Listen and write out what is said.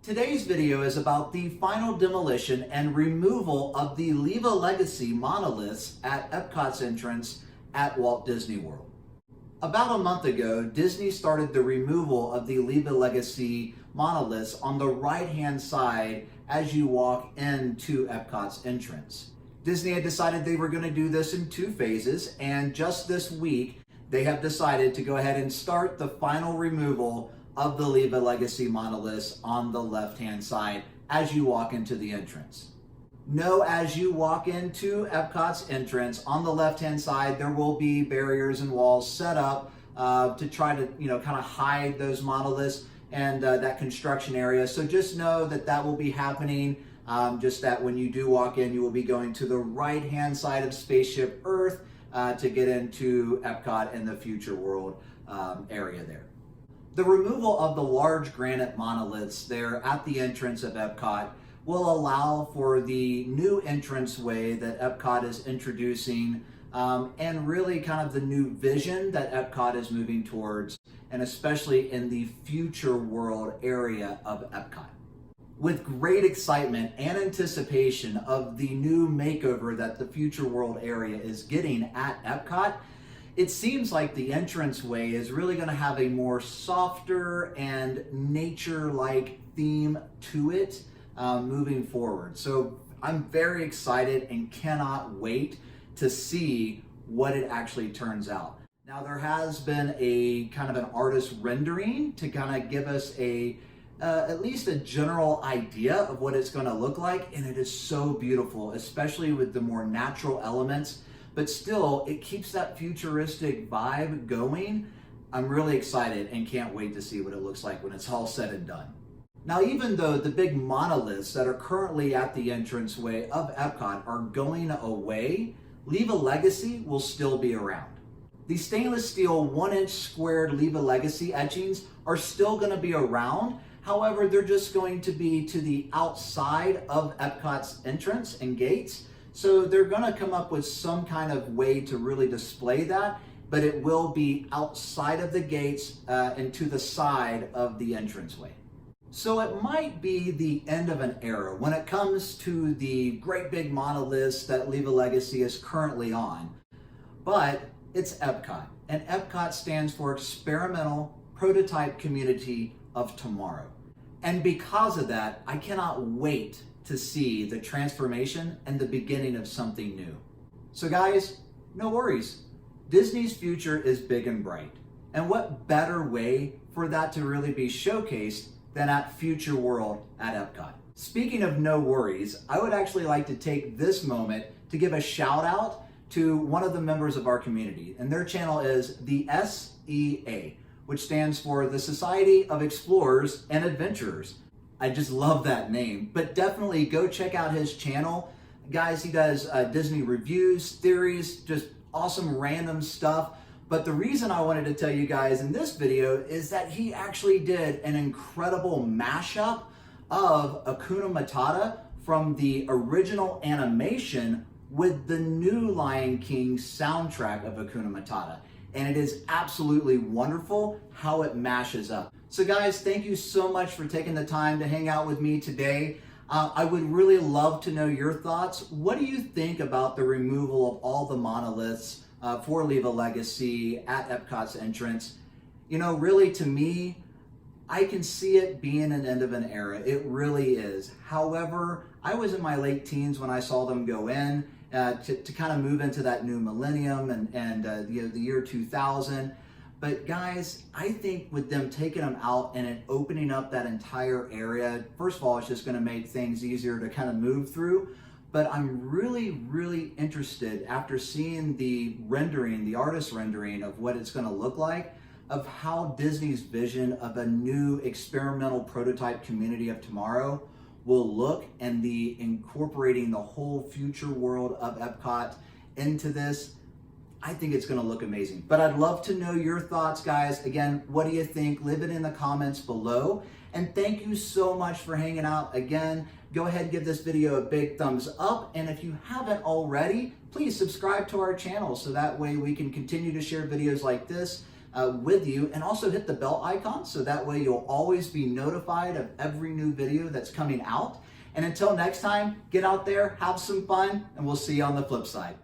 Today's video is about the final demolition and removal of the Leva Legacy monoliths at EPCOT's entrance at Walt Disney World. About a month ago, Disney started the removal of the Leva Legacy monoliths on the right-hand side as you walk into EPCOT's entrance. Disney had decided they were going to do this in two phases, and just this week, they have decided to go ahead and start the final removal of the Leva Legacy monoliths on the left-hand side as you walk into the entrance. Know as you walk into EPCOT's entrance, on the left-hand side, there will be barriers and walls set up to try to, kind of hide those monoliths and that construction area. So just know that that will be happening. Just that when you do walk in, you will be going to the right-hand side of Spaceship Earth to get into EPCOT and the Future World area there. The removal of the large granite monoliths there at the entrance of EPCOT will allow for the new entranceway that EPCOT is introducing and really kind of the new vision that EPCOT is moving towards, and especially in the Future World area of EPCOT. With great excitement and anticipation of the new makeover that the Future World area is getting at EPCOT, it seems like the entranceway is really going to have a more softer and nature-like theme to it moving forward. So I'm very excited and cannot wait to see what it actually turns out. Now, there has been a kind of an artist rendering to kind of give us at least a general idea of what it's going to look like, and it is so beautiful, especially with the more natural elements, but still it keeps that futuristic vibe going. I'm really excited and can't wait to see what it looks like when it's all said and done. Now, even though the big monoliths that are currently at the entranceway of EPCOT are going away, Leva Legacy will still be around. The stainless steel 1-inch squared Leva Legacy etchings are still going to be around. However, they're just going to be to the outside of EPCOT's entrance and gates. So they're going to come up with some kind of way to really display that, but it will be outside of the gates and to the side of the entranceway. So it might be the end of an era when it comes to the great big monoliths that Leva Legacy is currently on. But it's EPCOT, and EPCOT stands for Experimental Prototype Community of Tomorrow. And because of that, I cannot wait to see the transformation and the beginning of something new. So guys, no worries. Disney's future is big and bright. And what better way for that to really be showcased than at Future World at EPCOT. Speaking of no worries, I would actually like to take this moment to give a shout out to one of the members of our community, and their channel is the SEA, which stands for the Society of Explorers and Adventurers. I just love that name, but definitely go check out his channel. Guys, he does Disney reviews, theories, just awesome random stuff. But the reason I wanted to tell you guys in this video is that he actually did an incredible mashup of Hakuna Matata from the original animation with the new Lion King soundtrack of Hakuna Matata. And it is absolutely wonderful how it mashes up. So guys, thank you so much for taking the time to hang out with me today. I would really love to know your thoughts. What do you think about the removal of all the monoliths for Leva Legacy at EPCOT's entrance? Really to me, I can see it being an end of an era. It really is. However, I was in my late teens when I saw them go in to kind of move into that new millennium and the year 2000. But guys, I think with them taking them out and opening up that entire area, first of all, it's just going to make things easier to kind of move through. But I'm really, really interested after seeing the rendering, the artist rendering of what it's going to look like, of how Disney's vision of a new experimental prototype community of tomorrow will look, and the incorporating the whole future world of EPCOT into this. I think it's going to look amazing. But I'd love to know your thoughts, guys. Again, what do you think? Leave it in the comments below. And thank you so much for hanging out. Again, go ahead and give this video a big thumbs up. And if you haven't already, please subscribe to our channel so that way we can continue to share videos like this with you, and also hit the bell icon so that way you'll always be notified of every new video that's coming out. And until next time, get out there, have some fun, and we'll see you on the flip side.